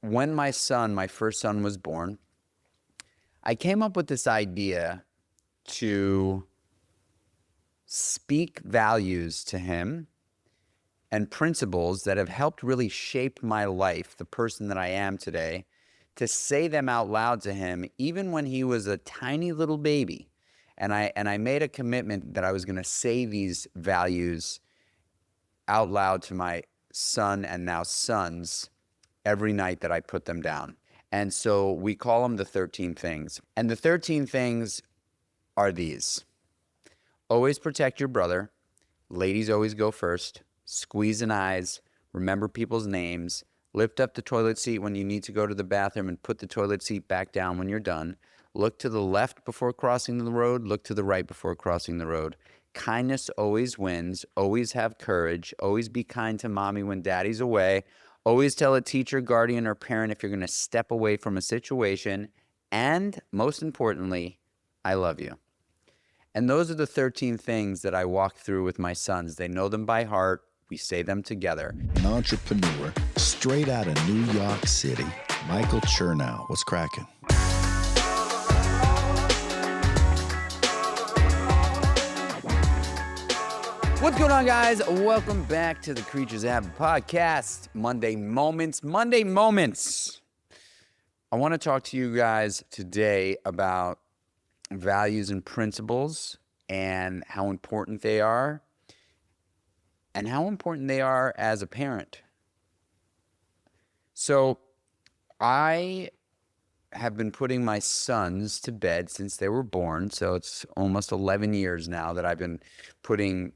When my first son was born, I came up with this idea to speak values to him and principles that have helped really shape my life, the person that I am today, to say them out loud to him, even when he was a tiny little baby. And I made a commitment that I was going to say these values out loud to my son and now sons every night that I put them down. And so we call them the 13 things. And the 13 things are these: always protect your brother, ladies always go first, squeeze an eyes, remember people's names, lift up the toilet seat when you need to go to the bathroom and put the toilet seat back down when you're done, look to the left before crossing the road, look to the right before crossing the road. Kindness always wins, always have courage, always be kind to mommy when daddy's away, always tell a teacher, guardian, or parent if you're going to step away from a situation, and most importantly, I love you. And those are the 13 things that I walk through with my sons. They know them by heart. We say them together. An entrepreneur straight out of New York City, Michael Chernow. What's cracking? What's going on, guys? Welcome back to the Creatures of Habit podcast. Monday Moments. I want to talk to you guys today about values and principles and how important they are as a parent. So I have been putting my sons to bed since they were born. So it's almost 11 years now that I've been putting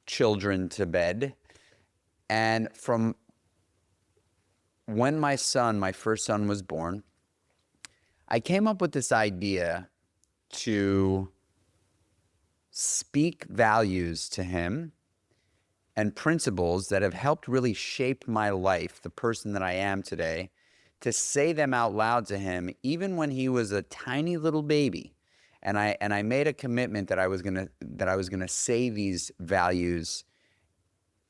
children to bed. And from when my first son was born, I came up with this idea to speak values to him and principles that have helped really shape my life, the person that I am today, to say them out loud to him, even when he was a tiny little baby. And I made a commitment that I was gonna say these values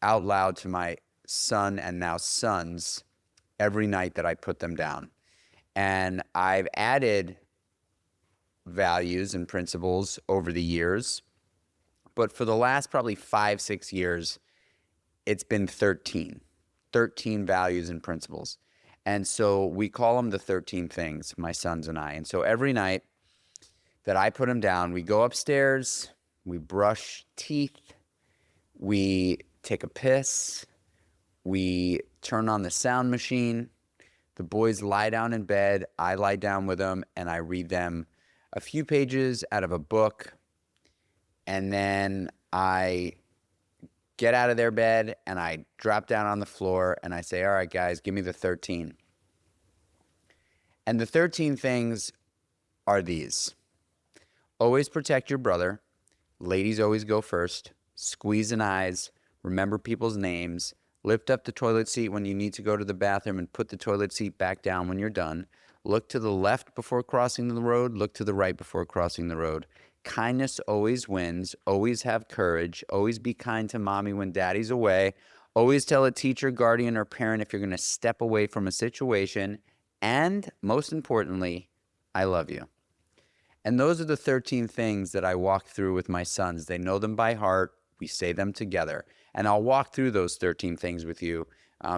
out loud to my son and now sons every night that I put them down. And I've added values and principles over the years, but for the last probably 5-6 years, it's been 13 values and principles. And so we call them the 13 things, my sons and I. And so every night that I put them down, we go upstairs, we brush teeth, we take a piss, we turn on the sound machine, the boys lie down in bed, I lie down with them, and I read them a few pages out of a book, and then I get out of their bed and I drop down on the floor and I say, all right, guys, give me the 13. And the 13 things are these: always protect your brother, ladies always go first, squeeze an eyes, remember people's names, lift up the toilet seat when you need to go to the bathroom and put the toilet seat back down when you're done, look to the left before crossing the road, look to the right before crossing the road. Kindness always wins, always have courage, always be kind to mommy when daddy's away, always tell a teacher, guardian, or parent if you're going to step away from a situation, and most importantly, I love you. And those are the 13 things that I walk through with my sons. They know them by heart. We say them together. And I'll walk through those 13 things with you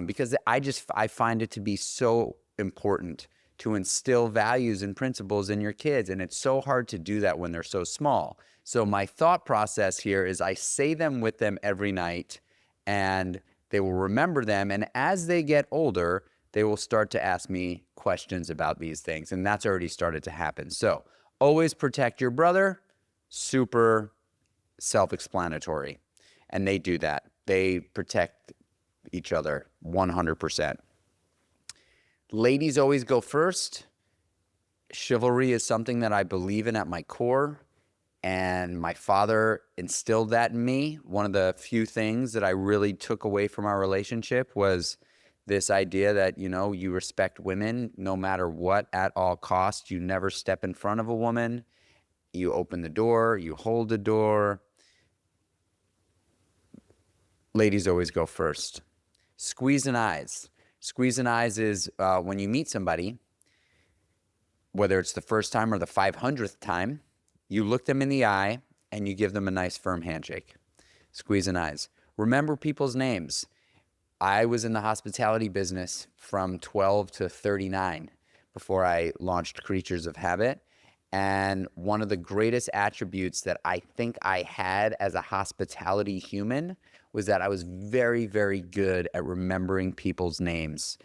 because I find it to be so important to instill values and principles in your kids. And it's so hard to do that when they're so small. So my thought process here is I say them with them every night and they will remember them. And as they get older, they will start to ask me questions about these things. And that's already started to happen. So always protect your brother, super self-explanatory. And they do that. They protect each other 100%. Ladies always go first. Chivalry is something that I believe in at my core. And my father instilled that in me. One of the few things that I really took away from our relationship was this idea that, you respect women no matter what, at all costs. You never step in front of a woman. You open the door, you hold the door. Ladies always go first. Squeeze an eyes. Squeezing eyes is when you meet somebody, whether it's the first time or the 500th time, you look them in the eye and you give them a nice firm handshake. Squeezing eyes. Remember people's names. I was in the hospitality business from 12 to 39 before I launched Creatures of Habit. And one of the greatest attributes that I think I had as a hospitality human was that I was very, very good at remembering people's names.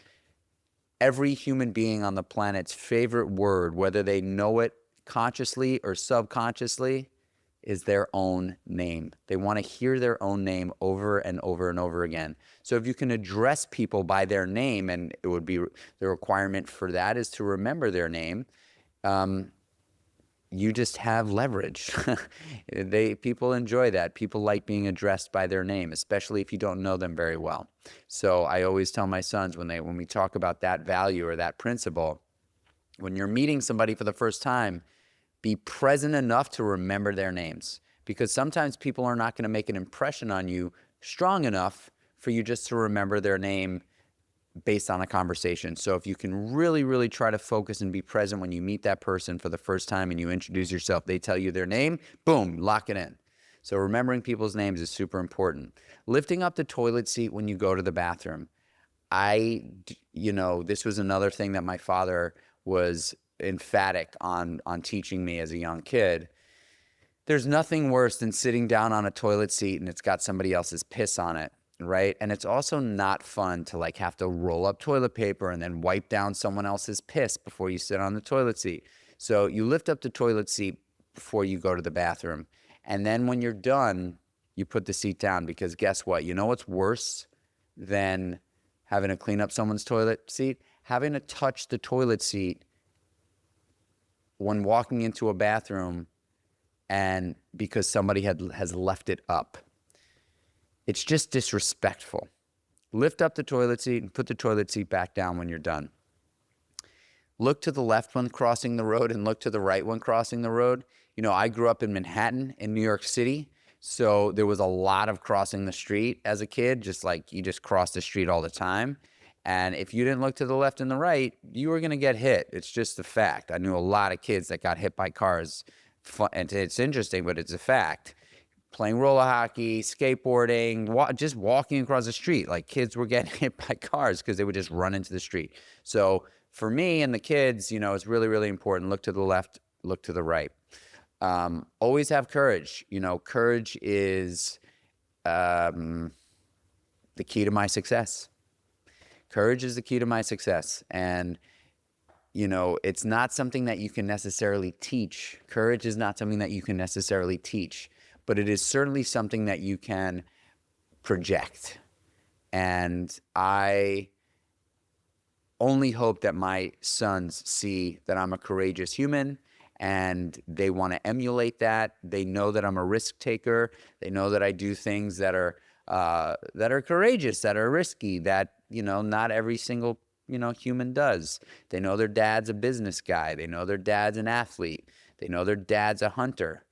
Every human being on the planet's favorite word, whether they know it consciously or subconsciously, is their own name. They want to hear their own name over and over and over again. So if you can address people by their name, and it would be the requirement for that is to remember their name, you just have leverage. People enjoy that. People like being addressed by their name, especially if you don't know them very well. So I always tell my sons when we talk about that value or that principle, when you're meeting somebody for the first time, be present enough to remember their names, because sometimes people are not going to make an impression on you strong enough for you just to remember their name based on a conversation. So if you can really, really try to focus and be present when you meet that person for the first time and you introduce yourself, they tell you their name, boom, lock it in. So remembering people's names is super important. Lifting up the toilet seat when you go to the bathroom. This was another thing that my father was emphatic on teaching me as a young kid. There's nothing worse than sitting down on a toilet seat and it's got somebody else's piss on it, right? And it's also not fun to have to roll up toilet paper and then wipe down someone else's piss before you sit on the toilet seat. So you lift up the toilet seat before you go to the bathroom. And then when you're done, you put the seat down, because guess what? You know what's worse than having to clean up someone's toilet seat? Having to touch the toilet seat when walking into a bathroom, and because somebody has left it up. It's just disrespectful. Lift up the toilet seat and put the toilet seat back down when you're done. Look to the left when crossing the road and look to the right when crossing the road. I grew up in Manhattan in New York City, so there was a lot of crossing the street as a kid, you just crossed the street all the time. And if you didn't look to the left and the right, you were going to get hit. It's just a fact. I knew a lot of kids that got hit by cars. And it's interesting, but it's a fact. Playing roller hockey, skateboarding, just walking across the street. Kids were getting hit by cars because they would just run into the street. So for me and the kids, it's really, really important. Look to the left, look to the right. Always have courage. Courage is the key to my success. Courage is the key to my success. And, it's not something that you can necessarily teach. Courage is not something that you can necessarily teach, but it is certainly something that you can project. And I only hope that my sons see that I'm a courageous human and they want to emulate that. They know that I'm a risk taker. They know that I do things that are courageous, that are risky, that, not every single, human does. They know their dad's a business guy. They know their dad's an athlete. They know their dad's a hunter.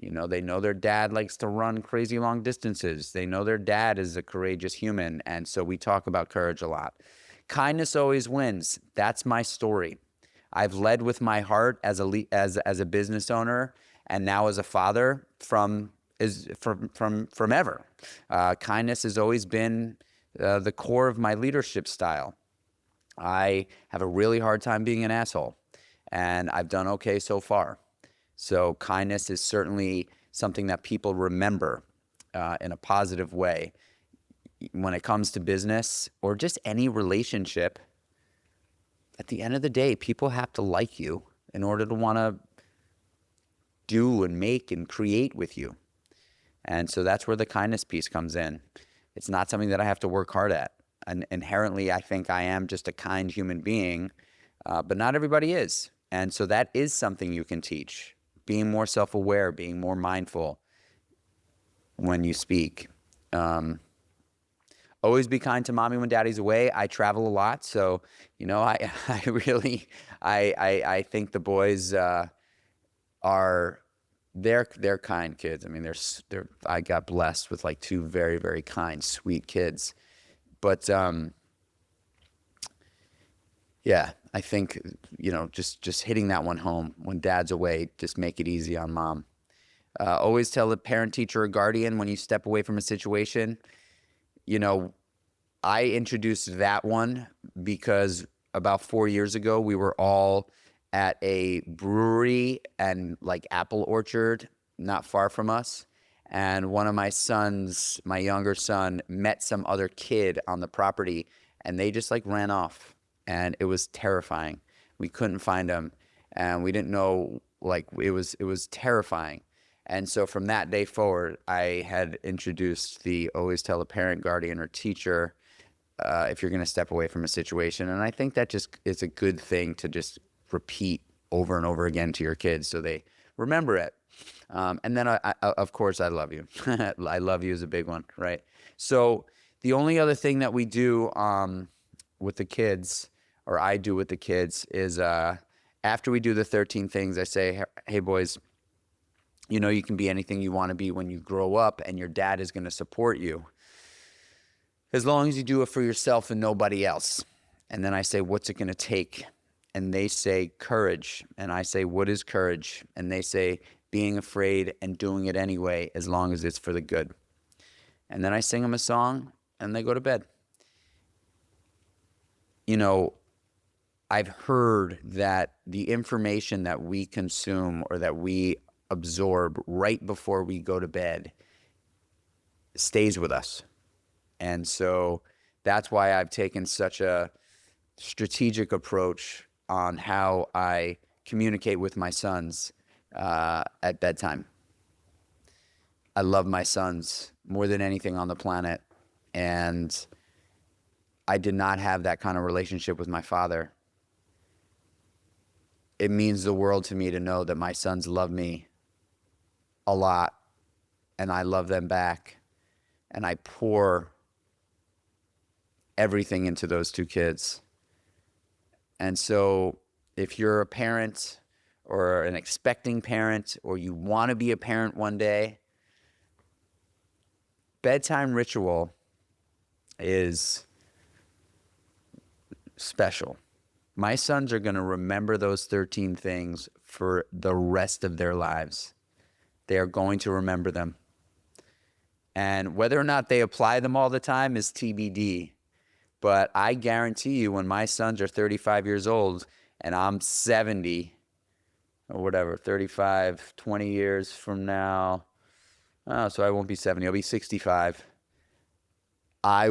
They know their dad likes to run crazy long distances. They know their dad is a courageous human. And so we talk about courage a lot. Kindness always wins. That's my story. I've led with my heart as a business owner, and now as a father from ever. Kindness has always been the core of my leadership style. I have a really hard time being an asshole, and I've done okay so far. So kindness is certainly something that people remember in a positive way. When it comes to business or just any relationship, at the end of the day, people have to like you in order to want to do and make and create with you. And so that's where the kindness piece comes in. It's not something that I have to work hard at. And inherently, I think I am just a kind human being, but not everybody is. And so that is something you can teach. Being more self-aware, being more mindful when you speak. Always be kind to mommy when daddy's away. I travel a lot, so I really think the boys they're kind kids. I mean, I got blessed with two very, very kind, sweet kids. But Yeah, I think, just hitting that one home. When dad's away, just make it easy on mom. Always tell a parent, teacher, or guardian when you step away from a situation. You know, I introduced that one because about 4 years ago, we were all at a brewery and like apple orchard not far from us. And one of my sons, my younger son, met some other kid on the property and they just like ran off. And it was terrifying. We couldn't find them and we didn't know, like it was terrifying. And so from that day forward, I had introduced the always tell a parent, guardian, or teacher if you're going to step away from a situation. And I think that just is a good thing to just repeat over and over again to your kids so they remember it. And then, of course, I love you. I love you is a big one, right? So the only other thing that we do with the kids, or I do with the kids, is after we do the 13 things, I say, hey, boys, you can be anything you want to be when you grow up, and your dad is going to support you as long as you do it for yourself and nobody else. And then I say, what's it going to take? And they say, courage. And I say, what is courage? And they say, being afraid and doing it anyway, as long as it's for the good. And then I sing them a song and they go to bed. I've heard that the information that we consume or that we absorb right before we go to bed stays with us. And so that's why I've taken such a strategic approach on how I communicate with my sons at bedtime. I love my sons more than anything on the planet. And I did not have that kind of relationship with my father. It means the world to me to know that my sons love me a lot and I love them back. And I pour everything into those two kids. And so if you're a parent or an expecting parent or you want to be a parent one day, bedtime ritual is special. My sons are going to remember those 13 things for the rest of their lives. They are going to remember them. And whether or not they apply them all the time is TBD. But I guarantee you when my sons are 35 years old and I'm 70 or whatever, 35, 20 years from now, so I won't be 70, I'll be 65. I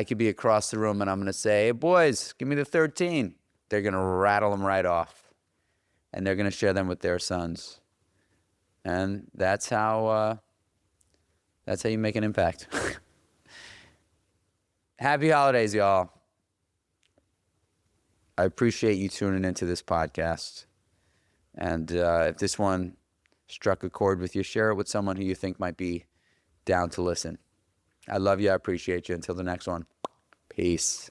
could be across the room and I'm going to say, hey, boys, give me the 13. They're going to rattle them right off. And they're going to share them with their sons. And that's how you make an impact. Happy holidays, y'all. I appreciate you tuning into this podcast. And if this one struck a chord with you, share it with someone who you think might be down to listen. I love you. I appreciate you. Until the next one. Peace.